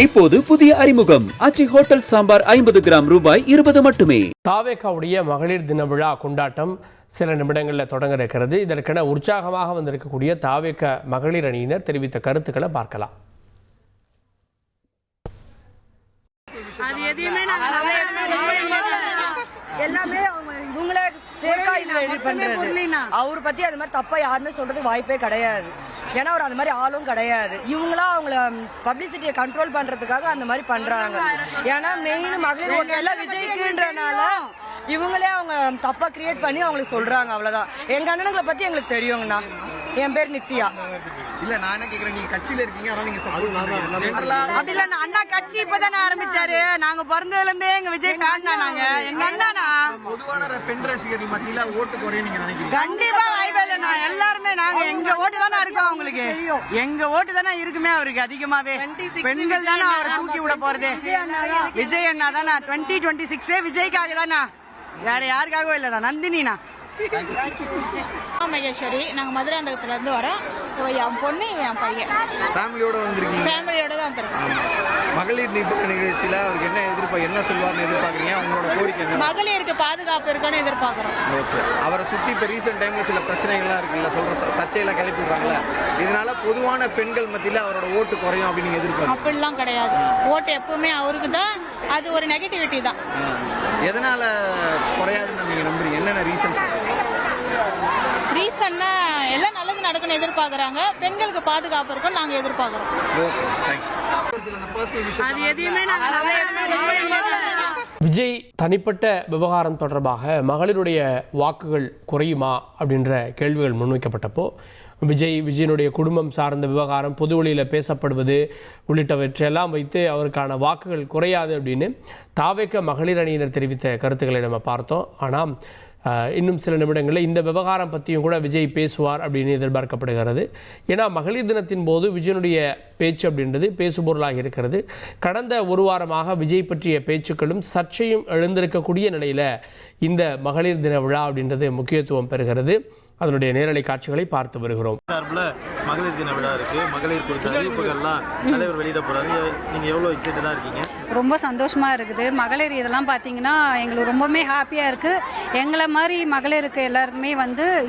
இப்போது புதிய அறிமுகம் ஆச்சி ஹோட்டல் சாம்பார் 50 கிராம் ரூபாய் 20 மட்டுமே. தாவேகாவுடைய மகளிர் தின விழா கொண்டாட்டம் சில நிமிடங்களில் தொடங்க இருக்கிறது. இதற்கென உற்சாகமாக வந்திருக்கக்கூடிய தாவேக மகளிர் அணியினர் தெரிவித்த கருத்துக்களை பார்க்கலாம். எல்லாமே இவங்களே அவரை பத்தி அது மாதிரி தப்பா யாருமே சொல்றதுக்கு வாய்ப்பே கிடையாது. ஏன்னா அவர் அந்த மாதிரி ஆளும் கிடையாது. இவங்களா அவங்கள பப்ளிசிட்டியை கண்ட்ரோல் பண்றதுக்காக அந்த மாதிரி பண்றாங்க. ஏன்னா மெயின் மகளிர் ஓட்டு எல்லாம் விஜய்க்குன்றனால இவங்களே அவங்க தப்பா கிரியேட் பண்ணி அவங்களுக்கு சொல்றாங்க. அவ்வளவுதான். எங்க அண்ணனுங்களை பத்தி எங்களுக்கு தெரியுங்கண்ணா. என் பேர் நித்யா. இல்ல நான் என்ன கேக்குறேன், நீங்க கட்சியில இருக்கீங்க, அதனால நீங்க சப்போர்ட் பண்றீங்க. ஜெனரலா அப்படி இல்ல, அண்ணா கட்சி இப்பதானே ஆரம்பிச்சாரு. நாங்க பிறந்ததுல இருந்தே எங்க விஜய் ஃபேன் தான். நாங்க எங்க அண்ணா பொதுவான பெண் ரசிகர்கள் மத்தியில ஓட்டு குறையும் நீங்க நினைக்கிறீங்க? கண்டிப்பா வாய்ப்பே இல்ல. எல்லாருமே நாங்க எங்க ஓட்டு தானே இருக்கோம். அவங்களுக்கு எங்க ஓட்டு தானே இருக்குமே. அவருக்கு அதிகமாவே பெண்கள் தானே அவரை தூக்கி விட போறது. விஜய் அண்ணா தானே 2026 விஜய்க்காக தானே, வேற யாருக்காகவும் இல்லடா. நந்தினினா மகேஸ்வரி, நாங்க மதுராந்தகத்துல இருந்து வரோம். என் பொண்ணு, என் பையன் ஃபேமிலியோட வந்திருக்கீங்க? ஃபேமிலியோட தான் வந்திருக்கோம். மகளிர் நிகழ்ச்சியில அவருக்கு என்ன என்ன சொல்வார்னு எதிர்பார்க்குறீங்க? அவங்களோட கோரிக்கை என்ன? மகளிருக்கு பாதுகாப்பு இருக்குன்னு எதிர்பார்க்கிறோம். ஓகே. அவரை சுத்தி இப்போ ரீசெண்ட் டைம்ல சில பிரச்சனைகள்லாம் இருக்குல்ல, சொல்ற சர்ச்சையெல்லாம் கிளப்பி விடுறாங்களே, இதனால பொதுவான பெண்கள் மத்தியில அவரோட ஓட்டு குறையும் அப்படின்னு நீங்க எதிர்பார்க்க? அப்படிலாம் கிடையாது. ஓட்டு எப்பவுமே அவருக்கு தான். அது ஒரு நெகட்டிவிட்டி தான். எதனால குறையாதுன்னு நீங்க நம்புறீங்க? என்னென்ன ரீசன்னா எல்லாம் நல்லது நடக்கணும் எதிர்பார்க்கறாங்க. பெண்களுக்கு பாதுகாப்பு இருக்கும் நாங்க எதிர்பார்க்கிறோம். விஜய் தனிப்பட்ட விவகாரம் தொடர்பாக மகளிருடைய வாக்குகள் குறையுமா அப்படின்ற கேள்விகள் முன்வைக்கப்பட்டப்போ விஜயனுடைய குடும்பம் சார்ந்த விவகாரம் பொது வழியில் பேசப்படுவது உள்ளிட்டவற்றையெல்லாம் வைத்து அவருக்கான வாக்குகள் குறையாது அப்படின்னு தாவேக மகளிர் அணியினர் தெரிவித்த கருத்துக்களை நம்ம பார்த்தோம். ஆனால் இன்னும் சில நிமிடங்களில் இந்த விவகாரம் பற்றியும் கூட விஜய் பேசுவார் அப்படின்னு எதிர்பார்க்கப்படுகிறது. ஏன்னா மகளிர் தினத்தின் போது விஜயனுடைய பேச்சு அப்படின்றது பேசுபொருளாக இருக்கிறது. கடந்த ஒரு வாரமாக விஜய் பற்றிய பேச்சுக்களும் சர்ச்சையும் எழுந்திருக்கக்கூடிய நிலையில் இந்த மகளிர் தின விழா அப்படின்றது முக்கியத்துவம் பெறுகிறது. அதனுடைய நேரலை காட்சிகளை பார்த்து வருகிறோம். சார்பில் மகளிர் தின விழா இருக்கு. மகளிர் குறித்த அறிவிப்புகள்லாம் தலைவர் வெளியிட போறாரு. நீங்க எவ்வளவு எக்ஸைட்டடா இருக்கீங்க? ரொம்ப சந்தோஷமா இருக்குது. மகளிர் இதெல்லாம் பார்த்தீங்கன்னா எங்களுக்கு ரொம்பவே ஹாப்பியா இருக்கு. எங்களை மாதிரி மகளிருக்கு எல்லாருக்குமே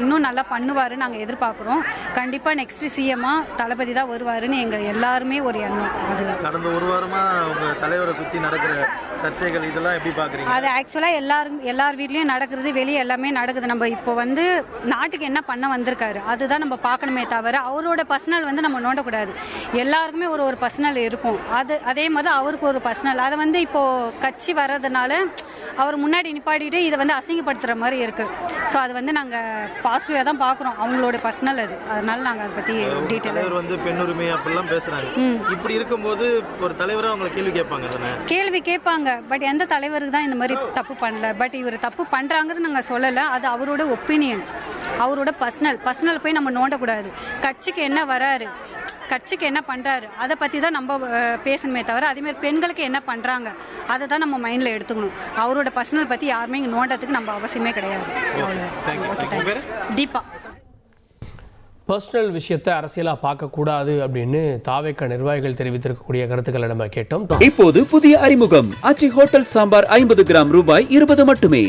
இன்னும் நல்லா பண்ணுவாரு நாங்கள் எதிர்பார்க்குறோம். கண்டிப்பா நெக்ஸ்ட் சிஎம்மா தளபதி தான் வருவாருன்னு எங்க எல்லாருமே ஒரு எண்ணம். அதுதான் கடந்த ஒரு வாரமா உங்க தலைவரை சுற்றி நடக்கிற சர்ச்சைகள் இதெல்லாம் எப்படி பாக்குறீங்க? அது ஆக்சுவலா எல்லார் வீட்லயும் நடக்கிறது, வெளியே எல்லாமே நடக்குது. நம்ம இப்போ நாட்டுக்கு என்ன பண்ண வந்திருக்காரு அதுதான் நம்ம பார்க்கணுமே தவிர அவரோட பர்சனல் நம்ம நோண்டக்கூடாது. எல்லாருக்குமே ஒரு பர்சனல் இருக்கும். அதே மாதிரி அவருக்கு ஒரு பர்சனல். அதை இப்போ கட்சி வர்றதுனால அவர் முன்னாடி நிப்பாட்டிட்டு இதை அசிங்கப்படுத்துற மாதிரி இருக்கு. ஸோ அது நாங்கள் பாசிட்டிவாக தான் பார்க்குறோம். அவங்களோட பர்சனல் அது. அதனால நாங்கள் அதை பற்றி டீட்டெயில் பெண் உரிமை அப்படிலாம் பேசுறாங்க. இப்படி இருக்கும்போது ஒரு தலைவராக அவங்களை கேள்வி கேட்பாங்க. பட் எந்த தலைவருக்கு தான் இந்த மாதிரி தப்பு பண்ணல. பட் இவர் தப்பு பண்றாங்கன்னு நாங்கள் சொல்லலை. அது அவரோட ஒப்பீனியன், அவரோட பர்சனல் போய் நம்ம நோண்டக்கூடாது. கட்சிக்கு என்ன வராரு, கட்சிக்கு என்ன பண்றாரு அதை பத்தி தான் நம்ம பேசணுமே தவிர அதே மாதிரி பெண்களுக்கு என்ன பண்றாங்க அதை தான் நம்ம மைண்ட்ல எடுத்துக்கணும். அவரோட பர்சனல் பத்தி யாருமே இங்க நோண்டதுக்கு நம்ம அவசியமே கிடையாது. தீபா. பர்சனல் விஷயத்தை அரசியலாக பார்க்கக்கூடாது அப்படின்னு தாவேக நிர்வாகிகள் தெரிவித்திருக்கக்கூடிய கருத்துக்களை நம்ம கேட்டோம். இப்போது புதிய அறிமுகம் ஆச்சி ஹோட்டல் சாம்பார் 50 கிராம் ரூபாய் 20 மட்டுமே.